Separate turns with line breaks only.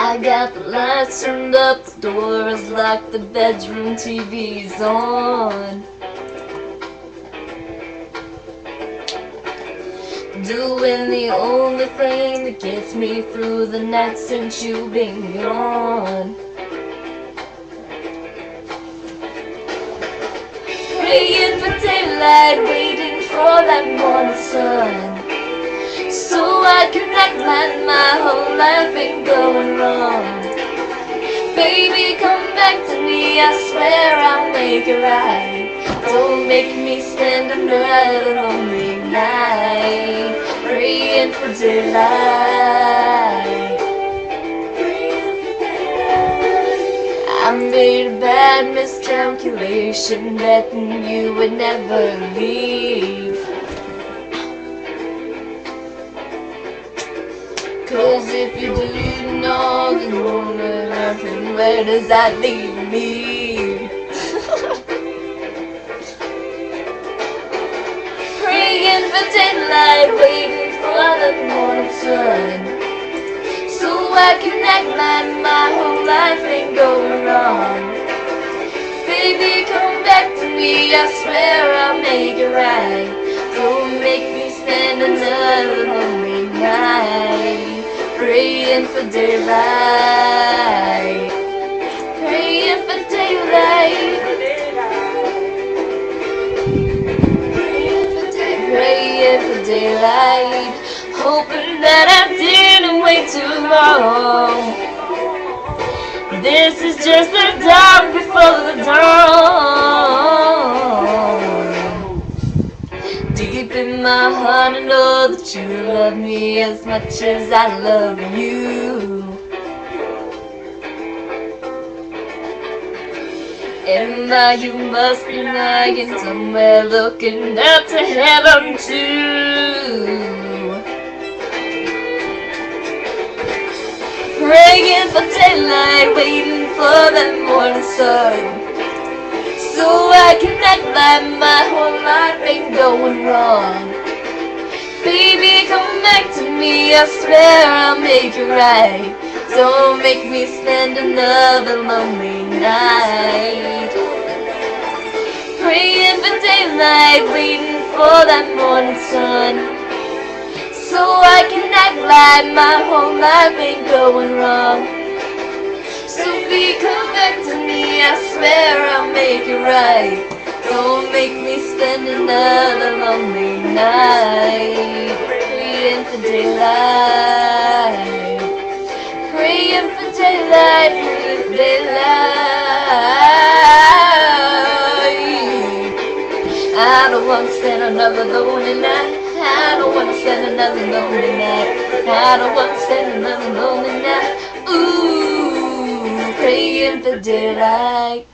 I got the lights turned up, the door is locked, the bedroom TV's on. Doing the only thing that gets me through the night since you've been gone. Praying for daylight, waiting for that morning sun, so I can act like my whole life ain't going wrong. Baby, come back to me, I swear I'll make it right. Don't make me spend another lonely night praying for daylight. I made a bad miscalculation, betting you would never leave. 'Cause if you do know the moment nothing, where does that leave me? Praying for daylight, waiting for the morning sun, so I can act like my whole life ain't going wrong. Baby, come back to me, I swear I'll make it right. Don't make me spend another lonely night praying for daylight, praying for daylight, praying for daylight, hoping that I didn't wait too long. This is just the dark before the dawn. Deep in my heart I know that you love me as much as I love you. And now you must be lying somewhere looking up to heaven too. Praying for daylight, waiting for that morning sun, so I can act like my whole life ain't going wrong. Baby, come back to me, I swear I'll make it right. Don't make me spend another lonely night praying for daylight, waiting for that morning sun, so I can act like my whole life ain't going wrong. So be come back to me, I swear I'll make it right. Don't make me spend another lonely night praying for daylight, praying for daylight, praying for daylight. I don't want to spend another lonely night. I don't want to spend another lonely night. I don't want to spend another lonely night. Ooh, praying for daylight.